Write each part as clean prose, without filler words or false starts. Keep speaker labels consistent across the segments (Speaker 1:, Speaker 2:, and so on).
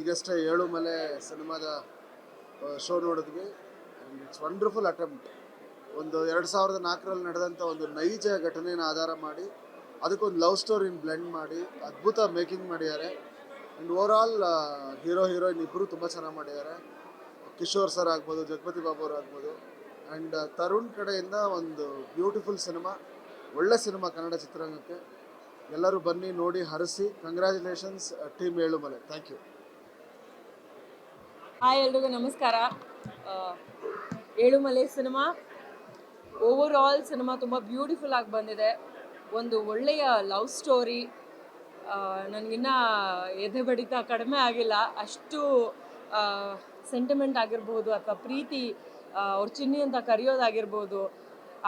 Speaker 1: ಈಗಷ್ಟೇ ಏಳುಮಲೆ ಸಿನಿಮಾದ ಶೋ ನೋಡಿದ್ವಿ. And it's wonderful attempt. ಒಂದು 2004ರಲ್ಲಿ ನಡೆದಂಥ ಒಂದು ನೈಜ ಘಟನೆನ ಆಧಾರ ಮಾಡಿ ಅದಕ್ಕೊಂದು ಲವ್ ಸ್ಟೋರಿನ ಬ್ಲೆಂಡ್ ಮಾಡಿ ಅದ್ಭುತ ಮೇಕಿಂಗ್ ಮಾಡಿದ್ದಾರೆ. And over all hero heroine ಇಬ್ಬರು ತುಂಬ ಚೆನ್ನಾಗಿ ಮಾಡಿದ್ದಾರೆ. ಕಿಶೋರ್ ಸರ್ ಆಗ್ಬೋದು, ಜಗಪತಿ ಬಾಬು ಅವರು ಆಗ್ಬೋದು. ಆ್ಯಂಡ್ ತರುಣ್ ಕಡೆಯಿಂದ ಒಂದು ಬ್ಯೂಟಿಫುಲ್ ಸಿನಿಮಾ, ಒಳ್ಳೆ ಸಿನಿಮಾ ಕನ್ನಡ ಚಿತ್ರರಂಗಕ್ಕೆ. ಎಲ್ಲರೂ ಬನ್ನಿ ನೋಡಿ ಹರಿಸಿ. Congratulations team Elumale. Thank you.
Speaker 2: Hi ಎಲ್ರಿಗೂ ನಮಸ್ಕಾರ. Elumale cinema overall cinema ತುಂಬ ಬ್ಯೂಟಿಫುಲ್ ಆಗಿ ಬಂದಿದೆ. ಒಂದು ಒಳ್ಳೆಯ ಲವ್ ಸ್ಟೋರಿ. ನನಗಿನ್ನ ಎದೆ ಬಡಿತ ಕಡಿಮೆ ಆಗಿಲ್ಲ. ಅಷ್ಟು ಸೆಂಟಿಮೆಂಟ್ ಆಗಿರ್ಬೋದು ಅಥವಾ ಪ್ರೀತಿ, ಅವ್ರ ಚಿನ್ನಿ ಅಂತ ಕರೆಯೋದಾಗಿರ್ಬೋದು,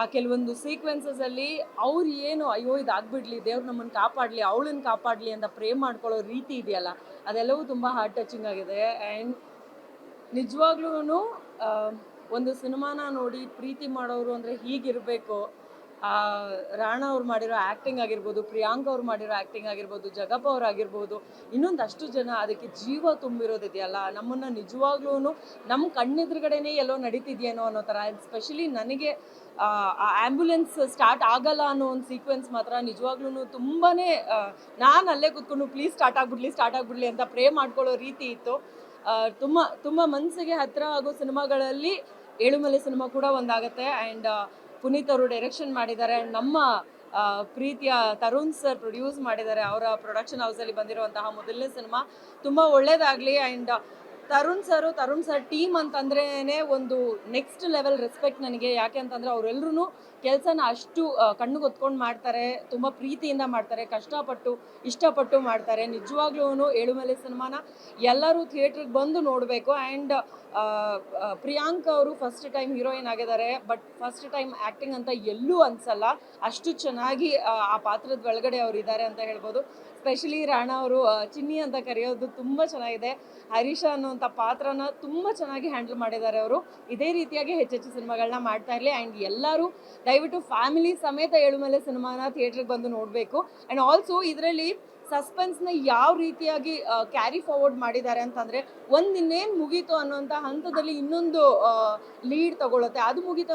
Speaker 2: ಆ ಕೆಲವೊಂದು ಸೀಕ್ವೆನ್ಸಸಲ್ಲಿ ಅವ್ರು ಏನು ಅಯ್ಯೋ ಇದಾಗ್ಬಿಡ್ಲಿ, ದೇವ್ರು ನಮ್ಮನ್ನು ಕಾಪಾಡಲಿ, ಅವಳನ್ನು ಕಾಪಾಡಲಿ ಅಂತ ಪ್ರೇ ಮಾಡ್ಕೊಳ್ಳೋ ರೀತಿ ಇದೆಯಲ್ಲ, ಅದೆಲ್ಲವೂ ತುಂಬ ಹಾರ್ಟ್ ಟಚಿಂಗ್ ಆಗಿದೆ. ಆ್ಯಂಡ್ ನಿಜವಾಗ್ಲೂ ಒಂದು ಸಿನಿಮಾನ ನೋಡಿ ಪ್ರೀತಿ ಮಾಡೋರು ಅಂದರೆ ಹೀಗಿರಬೇಕು. ರಾಣಾ ಅವ್ರು ಮಾಡಿರೋ ಆ್ಯಕ್ಟಿಂಗ್ ಆಗಿರ್ಬೋದು, ಪ್ರಿಯಾಂಕ ಅವ್ರು ಮಾಡಿರೋ ಆ್ಯಕ್ಟಿಂಗ್ ಆಗಿರ್ಬೋದು, ಜಗಪ್ಪ ಅವ್ರು ಆಗಿರ್ಬೋದು, ಇನ್ನೊಂದಷ್ಟು ಜನ ಅದಕ್ಕೆ ಜೀವ ತುಂಬಿರೋದಿದೆಯಲ್ಲ, ನಮ್ಮನ್ನು ನಿಜವಾಗ್ಲೂ ನಮ್ಮ ಕಣ್ಣೆದುರುಗಡೆನೇ ಎಲ್ಲೋ ನಡೀತಿದೆಯೇನೋ ಅನ್ನೋ ಥರ. ಸ್ಪೆಷಲಿ ನನಗೆ ಆ ಆ್ಯಂಬುಲೆನ್ಸ್ ಸ್ಟಾರ್ಟ್ ಆಗಲ್ಲ ಅನ್ನೋ ಒಂದು ಸೀಕ್ವೆನ್ಸ್ ಮಾತ್ರ ನಿಜವಾಗ್ಲೂ ತುಂಬಾ ನಾನು ಅಲ್ಲೇ ಕೂತ್ಕೊಂಡು ಪ್ಲೀಸ್ ಸ್ಟಾರ್ಟ್ ಆಗಿಬಿಡ್ಲಿ ಅಂತ ಪ್ರೇ ಮಾಡ್ಕೊಳ್ಳೋ ರೀತಿ ಇತ್ತು. ತುಂಬ ತುಂಬ ಮನಸ್ಸಿಗೆ ಹತ್ತಿರ ಆಗೋ ಸಿನಿಮಾಗಳಲ್ಲಿ ಏಳುಮಲೆ ಸಿನಿಮಾ ಕೂಡ ಒಂದಾಗುತ್ತೆ. ಆ್ಯಂಡ್ ಪುನೀತ್ ಅವರು ಡೈರೆಕ್ಷನ್ ಮಾಡಿದ್ದಾರೆ. ಆ್ಯಂಡ್ ನಮ್ಮ ಪ್ರೀತಿಯ ತರುಣ್ ಸರ್ ಪ್ರೊಡ್ಯೂಸ್ ಮಾಡಿದ್ದಾರೆ. ಅವರ ಪ್ರೊಡಕ್ಷನ್ ಹೌಸಲ್ಲಿ ಬಂದಿರುವಂತಹ ಮೊದಲನೇ ಸಿನಿಮಾ ತುಂಬ ಒಳ್ಳೇದಾಗಲಿ. ಆ್ಯಂಡ್ ತರುಣ್ ಸರ್ ಟೀಮ್ ಅಂತಂದ್ರೇ ಒಂದು ನೆಕ್ಸ್ಟ್ ಲೆವೆಲ್ ರೆಸ್ಪೆಕ್ಟ್ ನನಗೆ. ಯಾಕೆ ಅಂತಂದರೆ ಅವರೆಲ್ಲರೂ ಕೆಲಸನ ಅಷ್ಟು ಕಣ್ಣು ಹೊತ್ಕೊಂಡು ಮಾಡ್ತಾರೆ, ತುಂಬ ಪ್ರೀತಿಯಿಂದ ಮಾಡ್ತಾರೆ, ಕಷ್ಟಪಟ್ಟು ಇಷ್ಟಪಟ್ಟು ಮಾಡ್ತಾರೆ. ನಿಜವಾಗ್ಲೂ ಏಳುಮಲೆ ಸಿನಿಮಾನ ಎಲ್ಲರೂ ಥಿಯೇಟ್ರಿಗೆ ಬಂದು ನೋಡಬೇಕು. ಆ್ಯಂಡ್ ಪ್ರಿಯಾಂಕ ಅವರು ಫಸ್ಟ್ ಟೈಮ್ ಹೀರೋಯಿನ್ ಆಗಿದ್ದಾರೆ. ಬಟ್ ಫಸ್ಟ್ ಟೈಮ್ ಆ್ಯಕ್ಟಿಂಗ್ ಅಂತ ಎಲ್ಲೂ ಅನಿಸಲ್ಲ. ಅಷ್ಟು ಚೆನ್ನಾಗಿ ಆ ಪಾತ್ರದ ಒಳಗಡೆ ಅವರು ಇದ್ದಾರೆ ಅಂತ ಹೇಳ್ಬೋದು. ಸ್ಪೆಷಲಿ ರಾಣಾ ಅವರು ಚಿನ್ನಿ ಅಂತ ಕರೆಯೋದು ತುಂಬ ಚೆನ್ನಾಗಿದೆ. ಹರೀಶ ಅನ್ನುವಂಥ ಪಾತ್ರನ ತುಂಬ ಚೆನ್ನಾಗಿ ಹ್ಯಾಂಡಲ್ ಮಾಡಿದ್ದಾರೆ ಅವರು. ಇದೇ ರೀತಿಯಾಗಿ ಹೆಚ್ಚೆಚ್ಚು ಸಿನಿಮಾಗಳನ್ನ ಮಾಡ್ತಾ ಇರಲಿ. ಆ್ಯಂಡ್ ಎಲ್ಲರೂ ದಯವಿಟ್ಟು ಫ್ಯಾಮಿಲಿ ಸಮೇತ ಏಳುಮಲೆ ಸಿನಿಮಾನ ಥಿಯೇಟ್ರಿಗೆ ಬಂದು ನೋಡಬೇಕು. ಆ್ಯಂಡ್ ಆಲ್ಸೋ ಇದರಲ್ಲಿ ಸಸ್ಪೆನ್ಸ್ನ ಯಾವ ರೀತಿಯಾಗಿ ಕ್ಯಾರಿ ಫಾರ್ವರ್ಡ್ ಮಾಡಿದ್ದಾರೆ ಅಂತಂದರೆ, ಇನ್ನೇನು ಮುಗೀತು ಅನ್ನೋಂಥ ಹಂತದಲ್ಲಿ ಇನ್ನೊಂದು ಲೀಡ್ ತಗೊಳುತ್ತೆ, ಅದು ಮುಗೀತು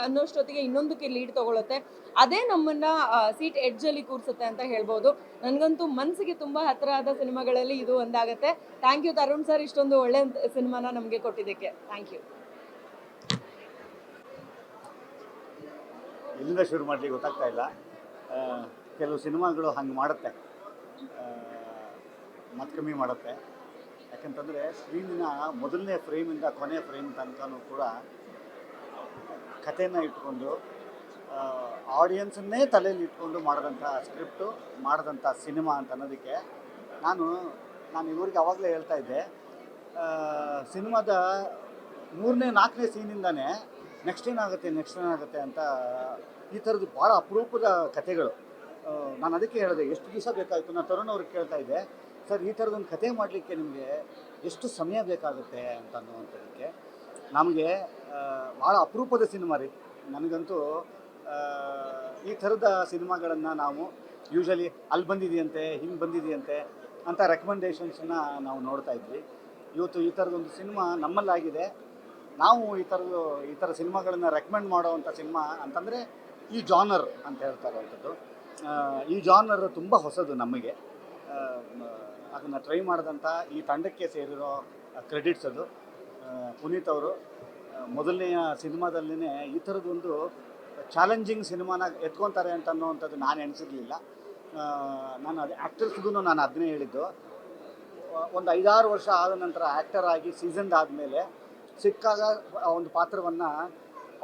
Speaker 2: ಅನ್ನೋಷ್ಟೊತ್ತಿಗೆ ಇನ್ನೊಂದಕ್ಕೆ ಲೀಡ್ ತಗೊಳುತ್ತೆ. ಅದೇ ನಮ್ಮನ್ನು ಸೀಟ್ ಎಡ್ಜಲ್ಲಿ ಕೂರಿಸುತ್ತೆ ಅಂತ ಹೇಳ್ಬೋದು. ನನಗಂತೂ ಮನಸ್ಸಿಗೆ ತುಂಬ ಹತ್ತಿರ ಆದ ಸಿನಿಮಾಗಳಲ್ಲಿ ಇದು ಒಂದಾಗುತ್ತೆ. ಥ್ಯಾಂಕ್ ಯು ತರುಣ್ ಸರ್, ಇಷ್ಟೊಂದು ಒಳ್ಳೆ ಸಿನಿಮಾನ ನಮಗೆ ಕೊಟ್ಟಿದ್ದಕ್ಕೆ. Thank you.
Speaker 3: ಎಲ್ಲಿಂದ ಶುರು ಮಾಡಲಿಕ್ಕೆ ಗೊತ್ತಾಗ್ತಾ ಇಲ್ಲ. ಕೆಲವು ಸಿನಿಮಾಗಳು ಹಂಗೆ ಮಾಡುತ್ತೆ, ಮತ್ತೆ ಕಮ್ಮಿ ಮಾಡುತ್ತೆ. ಯಾಕಂತಂದರೆ ಸ್ಕ್ರೀನಿನ ಮೊದಲನೇ ಫ್ರೇಮಿಂದ ಕೊನೆಯ ಫ್ರೇಮ್ ತನಕನೂ ಕೂಡ ಕಥೆನ ಇಟ್ಕೊಂಡು ಆಡಿಯನ್ಸನ್ನೇ ತಲೆಯಲ್ಲಿ ಇಟ್ಕೊಂಡು ಮಾಡಿದಂಥ ಸ್ಕ್ರಿಪ್ಟು, ಮಾಡಿದಂಥ ಸಿನಿಮಾ ಅಂತ ಅನ್ನೋದಕ್ಕೆ ನಾನು ಇವ್ರಿಗೆ ಆವಾಗಲೇ ಹೇಳ್ತಾ ಇದ್ದೆ, ಸಿನಿಮಾದ 3ನೇ 4ನೇ ಸೀನಿಂದನೇ ನೆಕ್ಸ್ಟ್ ಏನಾಗುತ್ತೆ ಅಂತ ಈ ಥರದ್ದು ಭಾಳ ಅಪರೂಪದ ಕಥೆಗಳು. ನಾನು ಅದಕ್ಕೆ ಹೇಳಿದೆ ಎಷ್ಟು ದಿವಸ ಬೇಕಾಯಿತು. ನಾನು ತರುಣ್ ಅವ್ರಿಗೆ ಕೇಳ್ತಾ ಇದ್ದೆ, ಸರ್ ಈ ಥರದೊಂದು ಕಥೆ ಮಾಡಲಿಕ್ಕೆ ನಿಮಗೆ ಎಷ್ಟು ಸಮಯ ಬೇಕಾಗುತ್ತೆ ಅಂತ ಅನ್ನುವಂಥದ್ದಕ್ಕೆ. ನಮಗೆ ಭಾಳ ಅಪರೂಪದ ಸಿನಿಮಾ ರೀ. ನನಗಂತೂ ಈ ಥರದ ಸಿನಿಮಾಗಳನ್ನು ನಾವು ಯೂಶಲಿ ಅಲ್ಲಿ ಬಂದಿದೆಯಂತೆ, ಹಿಂಗೆ ಬಂದಿದೆಯಂತೆ ಅಂತ ರೆಕಮೆಂಡೇಷನ್ಸನ್ನ ನಾವು ನೋಡ್ತಾ ಇದ್ವಿ. ಇವತ್ತು ಈ ಥರದೊಂದು ಸಿನಿಮಾ ನಮ್ಮಲ್ಲಾಗಿದೆ. ನಾವು ಈ ಥರ ಸಿನಿಮಾಗಳನ್ನು ರೆಕಮೆಂಡ್ ಮಾಡೋವಂಥ ಸಿನಿಮಾ ಅಂತಂದರೆ ಈ ಜಾನರ್ ಅಂತ ಹೇಳ್ತಾರಂಥದ್ದು. ಈ ಜಾನರ್ ತುಂಬ ಹೊಸದು ನಮಗೆ. ಅದನ್ನು ಟ್ರೈ ಮಾಡಿದಂಥ ಈ ತಂಡಕ್ಕೆ ಸೇರಿರೋ ಕ್ರೆಡಿಟ್ಸ್ ಅದು. ಪುನೀತ್ ಅವರು ಮೊದಲನೆಯ ಸಿನಿಮಾದಲ್ಲೇ ಈ ಥರದೊಂದು ಚಾಲೆಂಜಿಂಗ್ ಸಿನಿಮಾನ ಎತ್ಕೊತಾರೆ ಅಂತ ಅನ್ನೋವಂಥದ್ದು ನಾನು ಎಣಿಸಿರಲಿಲ್ಲ. ನಾನು ಅದು ಆ್ಯಕ್ಟರ್ಸ್ಗೂ ನಾನು ಅದನ್ನೇ ಹೇಳಿದ್ದು. ಒಂದು 5-6 ವರ್ಷ ಆದ ನಂತರ ಆ್ಯಕ್ಟರ್ ಆಗಿ ಸೀಸನ್ಡ್ ಆದಮೇಲೆ ಸಿಕ್ಕಾಗ ಒಂದು ಪಾತ್ರವನ್ನು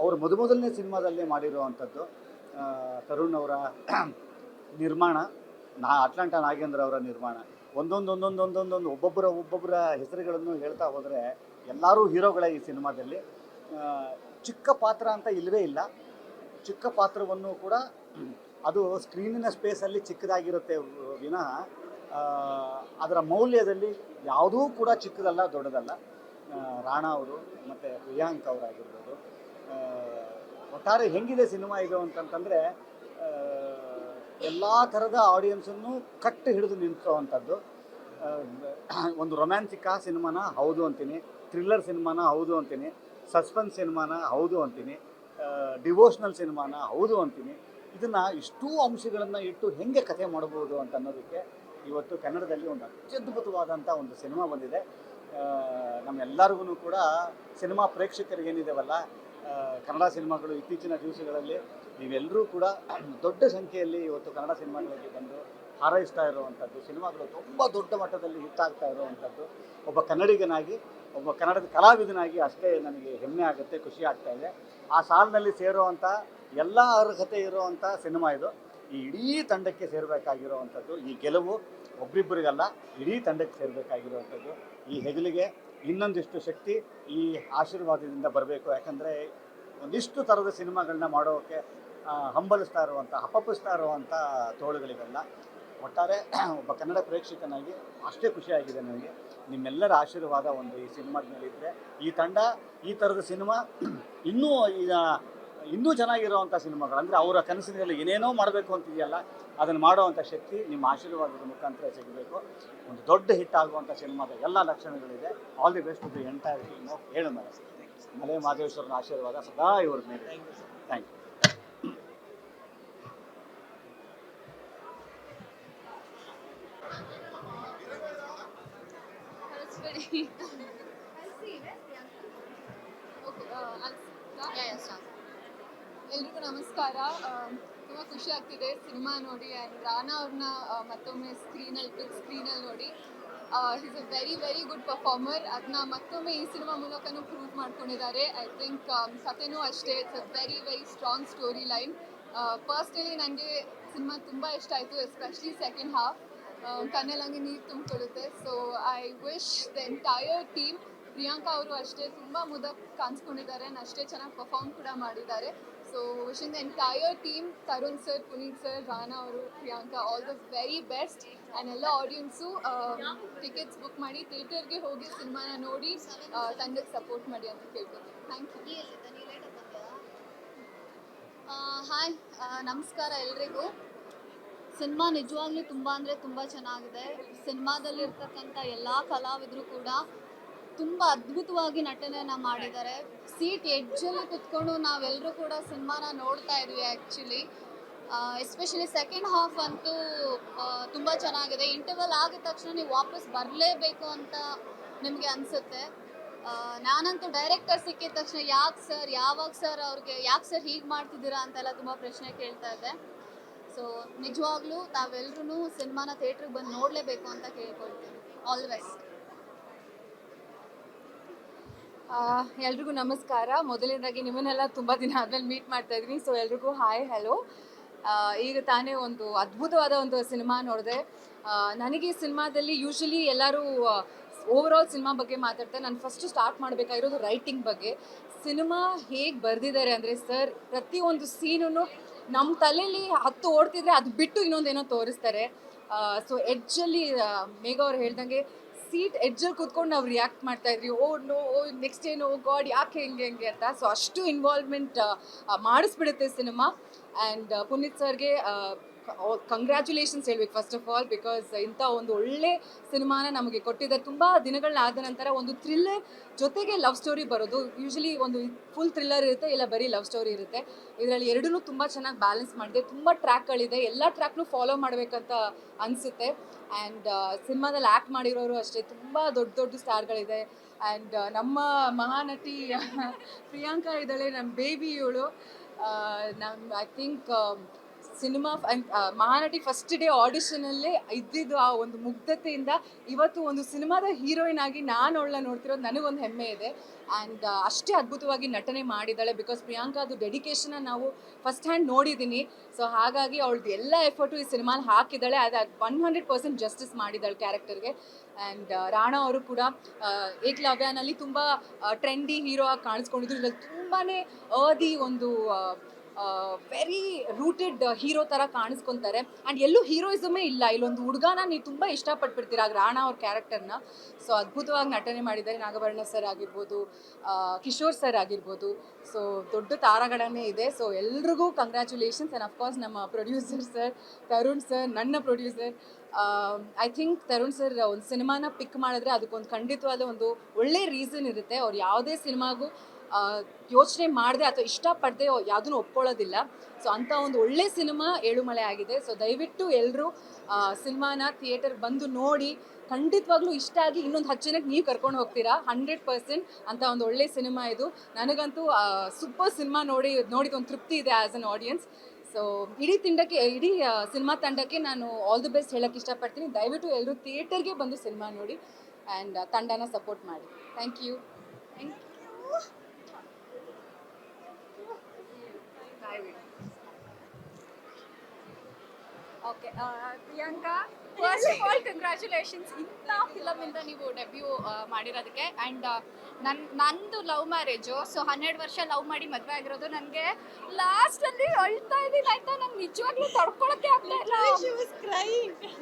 Speaker 3: ಅವರು ಮೊದಲನೇ ಸಿನಿಮಾದಲ್ಲೇ ಮಾಡಿರುವಂಥದ್ದು. ತರುಣ್ ಅವರ ನಿರ್ಮಾಣ, ಅಟ್ಲಾಂಟಾ ನಾಗೇಂದ್ರ ಅವರ ನಿರ್ಮಾಣ. ಒಂದೊಂದು ಒಬ್ಬೊಬ್ಬರ ಹೆಸರುಗಳನ್ನು ಹೇಳ್ತಾ ಹೋದರೆ ಎಲ್ಲರೂ ಹೀರೋಗಳೇ ಈ ಸಿನಿಮಾದಲ್ಲಿ. ಚಿಕ್ಕ ಪಾತ್ರ ಅಂತ ಇಲ್ಲವೇ ಇಲ್ಲ. ಚಿಕ್ಕ ಪಾತ್ರವನ್ನು ಕೂಡ ಅದು ಸ್ಕ್ರೀನಿನ ಸ್ಪೇಸಲ್ಲಿ ಚಿಕ್ಕದಾಗಿರುತ್ತೆ ವಿನಃ ಅದರ ಮೌಲ್ಯದಲ್ಲಿ ಯಾವುದೂ ಕೂಡ ಚಿಕ್ಕದಲ್ಲ, ದೊಡ್ಡದಲ್ಲ. ರಾಣಾ ಅವರು ಮತ್ತು ಪ್ರಿಯಾಂಕ ಅವರಾಗಿರ್ಬೋದು. ಒಟ್ಟಾರೆ ಹೆಂಗಿದೆ ಸಿನಿಮಾ ಇದು ಅಂತಂತಂದರೆ ಎಲ್ಲ ಥರದ ಆಡಿಯನ್ಸನ್ನು ಕಟ್ಟು ಹಿಡಿದು ನಿಂತಿರುವಂಥದ್ದು. ಒಂದು ರೊಮ್ಯಾನ್ಸಿಕ್ ಸಿನಿಮಾನ ಹೌದು ಅಂತೀನಿ, ಥ್ರಿಲ್ಲರ್ ಸಿನಿಮಾನ ಹೌದು ಅಂತೀನಿ, ಸಸ್ಪೆನ್ಸ್ ಸಿನಿಮಾನ ಹೌದು ಅಂತೀನಿ, ಡಿವೋಷ್ನಲ್ ಸಿನಿಮಾನ ಹೌದು ಅಂತೀನಿ. ಇದನ್ನು ಇಷ್ಟೂ ಅಂಶಗಳನ್ನು ಇಟ್ಟು ಹೇಗೆ ಕಥೆ ಮಾಡ್ಬೋದು ಅಂತ ಅನ್ನೋದಕ್ಕೆ ಇವತ್ತು ಕನ್ನಡದಲ್ಲಿ ಒಂದು ಅತ್ಯದ್ಭುತವಾದಂಥ ಒಂದು ಸಿನಿಮಾ ಬಂದಿದೆ. ನಮ್ಮೆಲ್ಲರಿಗೂ ಕೂಡ ಸಿನಿಮಾ ಪ್ರೇಕ್ಷಕರಿಗೆ ಏನಿದೆವಲ್ಲ, ಕನ್ನಡ ಸಿನಿಮಾಗಳು ಇತ್ತೀಚಿನ ದಿವಸಗಳಲ್ಲಿ ನೀವೆಲ್ಲರೂ ಕೂಡ ದೊಡ್ಡ ಸಂಖ್ಯೆಯಲ್ಲಿ ಇವತ್ತು ಕನ್ನಡ ಸಿನಿಮಾಗಳಿಗೆ ಬಂದು ಹಾರೈಸ್ತಾ ಇರುವಂಥದ್ದು, ಸಿನಿಮಾಗಳು ತುಂಬ ದೊಡ್ಡ ಮಟ್ಟದಲ್ಲಿ ಹಿಟ್ಟಾಗ್ತಾ ಇರುವಂಥದ್ದು, ಒಬ್ಬ ಕನ್ನಡಿಗನಾಗಿ, ಒಬ್ಬ ಕನ್ನಡದ ಕಲಾವಿದನಾಗಿ ಅಷ್ಟೇ ನನಗೆ ಹೆಮ್ಮೆ ಆಗುತ್ತೆ, ಖುಷಿ ಆಗ್ತಾ ಇದೆ. ಆ ಸಾಲಿನಲ್ಲಿ ಸೇರುವಂಥ ಎಲ್ಲ ಅರ್ಹತೆ ಇರುವಂಥ ಸಿನಿಮಾ ಇದು. ಈ ಇಡೀ ತಂಡಕ್ಕೆ ಸೇರಬೇಕಾಗಿರುವಂಥದ್ದು ಈ ಗೆಲುವು ಒಬ್ರಿಬ್ಬರಿಗಲ್ಲ, ಇಡೀ ತಂಡಕ್ಕೆ ಸೇರಬೇಕಾಗಿರುವಂಥದ್ದು. ಈ ಹೆಗಲಿಗೆ ಇನ್ನೊಂದಿಷ್ಟು ಶಕ್ತಿ ಈ ಆಶೀರ್ವಾದದಿಂದ ಬರಬೇಕು. ಯಾಕಂದರೆ ಒಂದಿಷ್ಟು ಥರದ ಸಿನಿಮಾಗಳನ್ನ ಮಾಡೋಕ್ಕೆ ಹಂಬಲಿಸ್ತಾ ಇರುವಂಥ, ಹಪಪಿಸ್ತಾ ಇರುವಂಥ ತೋಳುಗಳಿಗೆಲ್ಲ ಒಟ್ಟಾರೆ ಒಬ್ಬ ಕನ್ನಡ ಪ್ರೇಕ್ಷಕನಾಗಿ ಅಷ್ಟೇ ಖುಷಿಯಾಗಿದೆ ನನಗೆ. ನಿಮ್ಮೆಲ್ಲರ ಆಶೀರ್ವಾದ ಒಂದು ಈ ಸಿನಿಮಾದ ಮೇಲೆ ಇದ್ದರೆ ಈ ತಂಡ ಈ ಥರದ ಸಿನಿಮಾ ಇನ್ನೂ ಚೆನ್ನಾಗಿರೋವಂಥ ಸಿನಿಮಾಗಳು, ಅಂದರೆ ಅವರ ಕನಸಿನಲ್ಲಿ ಏನೇನೋ ಮಾಡಬೇಕು ಅಂತಿದೆಯಲ್ಲ, ಅದನ್ನು ಮಾಡುವಂಥ ಶಕ್ತಿ ನಿಮ್ಮ ಆಶೀರ್ವಾದದ ಮುಖಾಂತರ ಸಿಗಬೇಕು. ಒಂದು ದೊಡ್ಡ ಹಿಟ್ ಆಗುವಂಥ ಸಿನಿಮಾದ ಎಲ್ಲ ಲಕ್ಷಣಗಳಿದೆ. All the best to the entire team of Elumale. ಮಲೆ ಮಹದೇಶ್ವರನ ಆಶೀರ್ವಾದ ಸದಾ ಇವ್ರ ಮೇಲೆ. Thank you.
Speaker 4: ಎಲ್ರಿಗೂ ನಮಸ್ಕಾರ. ತುಂಬ ಖುಷಿ ಆಗ್ತಿದೆ ಸಿನಿಮಾ ನೋಡಿ, ಆ್ಯಂಡ್ ರಾನಾ ಅವ್ರನ್ನ ಮತ್ತೊಮ್ಮೆ ಬಿಗ್ ಸ್ಕ್ರೀನಲ್ಲಿ ನೋಡಿ. Is a very good performer. ಅದನ್ನ ಮತ್ತೊಮ್ಮೆ ಈ ಸಿನಿಮಾ ಮೂಲಕನೂ ಪ್ರೂವ್ ಮಾಡ್ಕೊಂಡಿದ್ದಾರೆ. ಐ ಥಿಂಕ್ ಕಥೆನೂ ಅಷ್ಟೇ, it's a very strong story line. Personally ನನಗೆ ಸಿನಿಮಾ ತುಂಬ ಇಷ್ಟ ಆಯಿತು, ಎಸ್ಪೆಷಲಿ ಸೆಕೆಂಡ್ ಹಾಫ್. ಕಣ್ಣಲ್ಲಂಗೆ ನೀರು ತುಂಬಿಕೊಳ್ಳುತ್ತೆ. So I wish the entire team, Priyanka ಅವರು ಅಷ್ಟೇ ತುಂಬ ಮುದಕ್ಕೆ ಕಾಣಿಸ್ಕೊಂಡಿದ್ದಾರೆ, ಅಷ್ಟೇ ಚೆನ್ನಾಗಿ ಪರ್ಫಾರ್ಮ್ ಕೂಡ ಮಾಡಿದ್ದಾರೆ. So wishing the entire team, Tarun sir, Puneeth sir, Rana ಅವರು, Priyanka, all the very best. And ಎಲ್ಲ ಆಡಿಯನ್ಸು ಟಿಕೆಟ್ಸ್ ಬುಕ್ ಮಾಡಿ ಥಿಯೇಟರ್ಗೆ ಹೋಗಿ ಸಿನಿಮಾನ ನೋಡಿ ತಂಡಕ್ಕೆ ಸಪೋರ್ಟ್ ಮಾಡಿ ಅಂತ ಕೇಳ್ಕೊತೀನಿ. Thank you.
Speaker 5: ಹಾಯ್, ನಮಸ್ಕಾರ ಎಲ್ರಿಗೂ. ಸಿನಿಮಾ ನಿಜವಾಗ್ಲೂ ತುಂಬ ಅಂದರೆ ತುಂಬ ಚೆನ್ನಾಗಿದೆ. ಸಿನಿಮಾದಲ್ಲಿರ್ತಕ್ಕಂಥ ಎಲ್ಲ ಕಲಾವಿದರು ಕೂಡ ತುಂಬ ಅದ್ಭುತವಾಗಿ ನಟನೆಯನ್ನು ಮಾಡಿದ್ದಾರೆ. ಸೀಟ್ ಎಡ್ಜಲ್ಲಿ ಕುತ್ಕೊಂಡು ನಾವೆಲ್ಲರೂ ಕೂಡ ಸಿನಿಮಾನ ನೋಡ್ತಾ ಇದ್ವಿ. ಆ್ಯಕ್ಚುಲಿ ಎಸ್ಪೆಷಲಿ ಸೆಕೆಂಡ್ ಹಾಫ್ ಅಂತೂ ತುಂಬ ಚೆನ್ನಾಗಿದೆ. ಇಂಟರ್ವಲ್ ಆಗಿದ ತಕ್ಷಣ ನೀವು ವಾಪಸ್ ಬರಲೇಬೇಕು ಅಂತ ನಿಮಗೆ ಅನಿಸುತ್ತೆ. ನಾನಂತೂ ಡೈರೆಕ್ಟರ್ ಸಿಕ್ಕಿದ ತಕ್ಷಣ ಯಾವಾಗ ಸರ್ ಅವ್ರಿಗೆ ಯಾಕೆ ಸರ್ ಹೀಗೆ ಮಾಡ್ತಿದ್ದೀರಾ ಅಂತೆಲ್ಲ ತುಂಬ ಪ್ರಶ್ನೆ ಕೇಳ್ತಾ ಇದ್ದೆ. ಸೊ ನಿಜವಾಗ್ಲೂ ತಾವೆಲ್ಲರೂ ಸಿನಿಮಾನ ಥಿಯೇಟ್ರಿಗೆ ಬಂದು ನೋಡಲೇಬೇಕು ಅಂತ ಕೇಳ್ಕೊಳ್ತೀನಿ. All the best.
Speaker 2: ಎಲ್ರಿಗೂ ನಮಸ್ಕಾರ. ಮೊದಲನೇದಾಗಿ ನಿಮ್ಮನ್ನೆಲ್ಲ ತುಂಬ ದಿನ ಆದಮೇಲೆ ಮೀಟ್ ಮಾಡ್ತಾ ಇದ್ದೀನಿ. ಸೊ ಎಲ್ರಿಗೂ ಹಾಯ್, ಹಲೋ. ಈಗ ತಾನೇ ಒಂದು ಅದ್ಭುತವಾದ ಒಂದು ಸಿನಿಮಾ ನೋಡಿದೆ. ನನಗೆ ಈ ಸಿನಿಮಾದಲ್ಲಿ ಯೂಶ್ವಲಿ ಎಲ್ಲರೂ ಓವರಾಲ್ ಸಿನಿಮಾ ಬಗ್ಗೆ ಮಾತಾಡ್ತಾರೆ. ನಾನು ಫಸ್ಟು ಸ್ಟಾರ್ಟ್ ಮಾಡಬೇಕಾಗಿರೋದು ರೈಟಿಂಗ್ ಬಗ್ಗೆ. ಸಿನಿಮಾ ಹೇಗೆ ಬರೆದಿದ್ದಾರೆ ಅಂದರೆ ಸರ್, ಪ್ರತಿಯೊಂದು ಸೀನೂ ನಮ್ಮ ತಲೆಯಲ್ಲಿ 10 ಓಡ್ತಿದ್ರೆ ಅದು ಬಿಟ್ಟು ಇನ್ನೊಂದೇನೋ ತೋರಿಸ್ತಾರೆ. ಸೊ ಎಡ್ಜಲ್ಲಿ ಮೇಘ ಅವ್ರು ಹೇಳ್ದಂಗೆ ಸೀಟ್ ಎಡ್ಜಲ್ಲಿ ಕೂತ್ಕೊಂಡು ನಾವು ರಿಯಾಕ್ಟ್ ಮಾಡ್ತಾ ಇದ್ವಿ. ನೆಕ್ಸ್ಟ್ ಏನು, ಗಾಡ್ ಯಾಕೆ ಹೆಂಗೆ ಅಂತ. ಸೊ ಅಷ್ಟು ಇನ್ವಾಲ್ವ್ಮೆಂಟ್ ಮಾಡಿಸ್ಬಿಡುತ್ತೆ ಸಿನಿಮಾ. ಆ್ಯಂಡ್ ಪುನೀತ್ ಸರ್ಗೆ ಕಂಗ್ರ್ಯಾಚುಲೇಷನ್ಸ್ ಹೇಳ್ಬೇಕು ಫಸ್ಟ್ ಆಫ್ ಆಲ್, ಬಿಕಾಸ್ ಇಂಥ ಒಂದು ಒಳ್ಳೆ ಸಿನಿಮಾನ ನಮಗೆ ಕೊಟ್ಟಿದ್ದಾರೆ. ತುಂಬ ದಿನಗಳಾದ ನಂತರ ಒಂದು ಥ್ರಿಲ್ಲರ್ ಜೊತೆಗೆ ಲವ್ ಸ್ಟೋರಿ ಬರೋದು. ಯೂಶ್ವಲಿ ಒಂದು ಫುಲ್ ಥ್ರಿಲ್ಲರ್ ಇರುತ್ತೆ, ಇಲ್ಲ ಬರೀ ಲವ್ ಸ್ಟೋರಿ ಇರುತ್ತೆ. ಇದರಲ್ಲಿ ಎರಡೂ ತುಂಬ ಚೆನ್ನಾಗಿ ಬ್ಯಾಲೆನ್ಸ್ ಮಾಡಿದೆ. ತುಂಬ ಟ್ರ್ಯಾಕ್ಗಳಿದೆ, ಎಲ್ಲ ಟ್ರ್ಯಾಕ್ನೂ ಫಾಲೋ ಮಾಡಬೇಕಂತ ಅನಿಸುತ್ತೆ. ಆ್ಯಂಡ್ ಸಿನಿಮಾದಲ್ಲಿ ಆ್ಯಕ್ಟ್ ಮಾಡಿರೋರು ಅಷ್ಟೇ ತುಂಬ ದೊಡ್ಡ ಸ್ಟಾರ್ಗಳಿದೆ. ಆ್ಯಂಡ್ ನಮ್ಮ ಮಹಾನಟಿ ಪ್ರಿಯಾಂಕಾ ಇದ್ದಾಳೆ, ನಮ್ಮ ಬೇಬಿ ಇವಳು. I think cinema Mahanati first day ಆಡಿಷನಲ್ಲೇ ಇದ್ದಿದ್ದು ಆ ಒಂದು ಮುಗ್ಧತೆಯಿಂದ ಇವತ್ತು ಒಂದು ಸಿನಿಮಾದ ಹೀರೋಯಿನ್ ಆಗಿ ನಾನು ಅವಳನ್ನ ನೋಡ್ತಿರೋದು ನನಗೊಂದು ಹೆಮ್ಮೆ ಇದೆ. ಆ್ಯಂಡ್ ಅಷ್ಟೇ ಅದ್ಭುತವಾಗಿ ನಟನೆ ಮಾಡಿದ್ದಾಳೆ. ಬಿಕಾಸ್ ಪ್ರಿಯಾಂಕಾದು ಡೆಡಿಕೇಶನ್ನ ನಾವು ಫಸ್ಟ್ ಹ್ಯಾಂಡ್ ನೋಡಿದ್ದೀನಿ. ಸೊ ಹಾಗಾಗಿ ಅವಳದ್ದು ಎಲ್ಲ ಎಫರ್ಟು ಈ ಸಿನಿಮಾಲಿ ಹಾಕಿದ್ದಾಳೆ. ಅದು 100% ಜಸ್ಟಿಸ್ ಮಾಡಿದ್ದಾಳೆ ಕ್ಯಾರೆಕ್ಟರ್ಗೆ. ಆ್ಯಂಡ್ ರಾಣಾ ಅವರು ಕೂಡ ಏಕಲವ್ಯನಲ್ಲಿ ತುಂಬ ಟ್ರೆಂಡಿ ಹೀರೋ ಆಗಿ ಕಾಣಿಸ್ಕೊಂಡಿದ್ರು. ಇದ್ರಲ್ಲಿ ತುಂಬಾ ಒಂದು ವೆರಿ ರೂಟೆಡ್ ಹೀರೋ ಥರ ಕಾಣಿಸ್ಕೊತಾರೆ. ಆ್ಯಂಡ್ ಎಲ್ಲೂ ಹೀರೋಯಿಸಮೇ ಇಲ್ಲ. ಇಲ್ಲೊಂದು ಹುಡುಗನ ನೀವು ತುಂಬ ಇಷ್ಟಪಟ್ಬಿಡ್ತೀರ ರಾಣಾ ಅವ್ರ ಕ್ಯಾರೆಕ್ಟರ್ನ. ಸೊ ಅದ್ಭುತವಾಗಿ ನಟನೆ ಮಾಡಿದ್ದಾರೆ. ನಾಗಭರಣ ಸರ್ ಆಗಿರ್ಬೋದು, ಕಿಶೋರ್ ಸರ್ ಆಗಿರ್ಬೋದು. ಸೊ ದೊಡ್ಡ ತಾರಾಗಣನೆ ಇದೆ. ಸೊ ಎಲ್ರಿಗೂ ಕಂಗ್ರ್ಯಾಚುಲೇಷನ್ಸ್. ಆ್ಯಂಡ್ ಅಫ್ಕೋರ್ಸ್ ನಮ್ಮ ಪ್ರೊಡ್ಯೂಸರ್ ಸರ್, ತರುಣ್ ಸರ್, ನನ್ನ producer I think Tarun sir ಒಂದು ಸಿನಿಮಾನ ಪಿಕ್ ಮಾಡಿದ್ರೆ ಅದಕ್ಕೊಂದು ಖಂಡಿತವಾದ ಒಂದು ಒಳ್ಳೆ ರೀಸನ್ ಇರುತ್ತೆ. ಅವ್ರು ಯಾವುದೇ ಸಿನಿಮಾಗೂ ಯೋಚನೆ ಮಾಡದೆ ಅಥವಾ ಇಷ್ಟಪಡದೆ ಯಾವುದನ್ನು ಒಪ್ಕೊಳ್ಳೋದಿಲ್ಲ. ಸೊ ಅಂಥ ಒಂದು ಒಳ್ಳೆ ಸಿನಿಮಾ ಏಳುಮಲೆ ಆಗಿದೆ. ಸೊ ದಯವಿಟ್ಟು ಎಲ್ಲರೂ ಸಿನಿಮಾನ ಥಿಯೇಟರ್ ಬಂದು ನೋಡಿ, ಖಂಡಿತವಾಗ್ಲೂ ಇಷ್ಟ ಆಗಿ ಇನ್ನೊಂದು 10 ಜನಕ್ಕೆ ನೀವು ಕರ್ಕೊಂಡು ಹೋಗ್ತೀರಾ 100%. ಅಂತ ಒಂದು ಒಳ್ಳೆ ಸಿನಿಮಾ ಇದು. ನನಗಂತೂ ಸೂಪರ್ ಸಿನಿಮಾ ನೋಡಿದೊಂದು ತೃಪ್ತಿ ಇದೆ ಆ್ಯಸ್ ಅನ್ ಆಡಿಯನ್ಸ್. ಸೊ ಇಡೀ ಸಿನಿಮಾ ತಂಡಕ್ಕೆ ನಾನು ಆಲ್ ದಿ ಬೆಸ್ಟ್ ಹೇಳೋಕ್ಕೆ ಇಷ್ಟಪಡ್ತೀನಿ. ದಯವಿಟ್ಟು ಎಲ್ಲರೂ ಥಿಯೇಟರ್ಗೆ ಬಂದು ಸಿನಿಮಾ ನೋಡಿ ಆ್ಯಂಡ್ ತಂಡನ ಸಪೋರ್ಟ್ ಮಾಡಿ. Thank you.
Speaker 4: Okay Priyanka, first of all congratulations ಇಂಥ ಫಿಲಮಿಂದ ನೀವು ಡೆಬ್ಯೂ ಮಾಡಿರೋದಕ್ಕೆ. ಆ್ಯಂಡ್ ನಂದು ಲವ್ ಮ್ಯಾರೇಜು. ಸೊ 12 ವರ್ಷ ಲವ್ ಮಾಡಿ ಮದುವೆ ಆಗಿರೋದು. ನನಗೆ ಲಾಸ್ಟಲ್ಲಿ ಅಳ್ತಾ ಇದ್ದೀನಿ ಆಯಿತಾ. ನಂಗೆ ನಿಜವಾಗ್ಲೂ ತಡ್ಕೊಳಕ್ಕೆ ಆಗ್ತಾ ಇಲ್ಲ.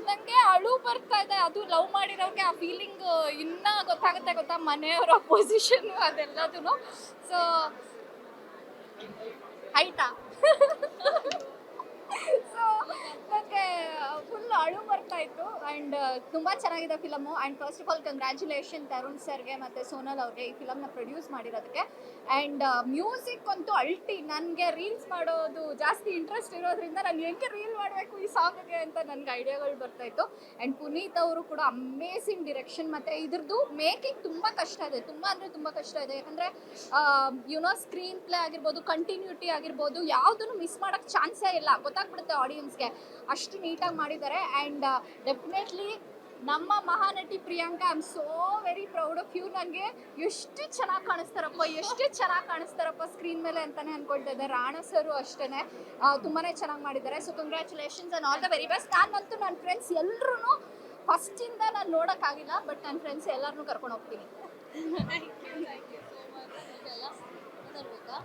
Speaker 4: ನನಗೆ ಅಳು ಬರ್ತಾ ಇದೆ. ಅದು ಲವ್ ಮಾಡಿರೋರಿಗೆ ಆ ಫೀಲಿಂಗ್ ಇನ್ನೂ ಗೊತ್ತಾಗುತ್ತೆ ಗೊತ್ತಾ, ಮನೆಯವರ ಪೊಸಿಷನ್ನು ಅದೆಲ್ಲದೂ. ಸೊ ಆಯ್ತಾ ಸೊ ನನಗೆ ಫುಲ್ ಅಳು ಬರ್ತಾ ಇತ್ತು. ಆ್ಯಂಡ್ ತುಂಬ ಚೆನ್ನಾಗಿದೆ film. And first of all congratulation Tarun ಸರ್ಗೆ ಮತ್ತು ಸೋನಲ್ ಅವ್ರಿಗೆ ಈ ಫಿಲಮ್ನ ಪ್ರೊಡ್ಯೂಸ್ ಮಾಡಿರೋದಕ್ಕೆ. ಆ್ಯಂಡ್ ಮ್ಯೂಸಿಕ್ ಅಂತೂ ಅಲ್ಟಿ. ನನಗೆ ರೀಲ್ಸ್ ಮಾಡೋದು ಜಾಸ್ತಿ ಇಂಟ್ರೆಸ್ಟ್ ಇರೋದ್ರಿಂದ ನಾನು ಹೆಂಗೆ ರೀಲ್ ಮಾಡಬೇಕು ಈ ಸಾಂಗ್ಗೆ ಅಂತ ನನಗೆ ಐಡಿಯಾಗಳು ಬರ್ತಾಯಿತ್ತು. ಆ್ಯಂಡ್ ಪುನೀತ್ ಅವರು ಕೂಡ ಅಮೇಸಿಂಗ್ ಡಿರೆಕ್ಷನ್. ಮತ್ತು ಇದ್ರದ್ದು ಮೇಕಿಂಗ್ ತುಂಬ ಕಷ್ಟ ಇದೆ, ತುಂಬ ಅಂದರೆ ತುಂಬ ಕಷ್ಟ ಇದೆ. ಯಾಕಂದರೆ ಸ್ಕ್ರೀನ್ ಪ್ಲೇ ಆಗಿರ್ಬೋದು, ಕಂಟಿನ್ಯೂಟಿ ಆಗಿರ್ಬೋದು, ಯಾವುದನ್ನು ಮಿಸ್ ಮಾಡೋಕ್ಕೆ ಚಾನ್ಸೇ ಇಲ್ಲ. ಗೊತ್ತಾಗ್ಬಿಡುತ್ತೆ ಆಡಿಯನ್ಸ್ಗೆ, ಅಷ್ಟು ನೀಟಾಗಿ ಮಾಡಿದ್ದಾರೆ. ಆ್ಯಂಡ್ ಡೆಫಿನೆಟ್ಲಿ ನಮ್ಮ ಮಹಾನಟಿ Priyanka, I am so very proud of you. ನನಗೆ ಎಷ್ಟು ಚೆನ್ನಾಗಿ ಕಾಣಿಸ್ತಾರಪ್ಪ ಸ್ಕ್ರೀನ್ ಮೇಲೆ ಅಂತಲೇ ಅಂದ್ಕೊಳ್ತಾ ಇದ್ದೆ. ರಾಣಾ ಸರು ಅಷ್ಟೇ ತುಂಬಾ ಚೆನ್ನಾಗಿ ಮಾಡಿದ್ದಾರೆ. So congratulations and all the very best. ನಾನಂತೂ ನನ್ನ ಫ್ರೆಂಡ್ಸ್ ಎಲ್ಲರೂ ಫಸ್ಟಿಂದ ನಾನು ನೋಡೋಕ್ಕಾಗಿಲ್ಲ, ಬಟ್ ನನ್ನ ಫ್ರೆಂಡ್ಸ್ ಎಲ್ಲರನ್ನೂ ಕರ್ಕೊಂಡು ಹೋಗ್ತೀನಿ.
Speaker 5: Thank you so much. ಎಲ್ಲ ಮಾತಾಡ್ಬೇಕಾ?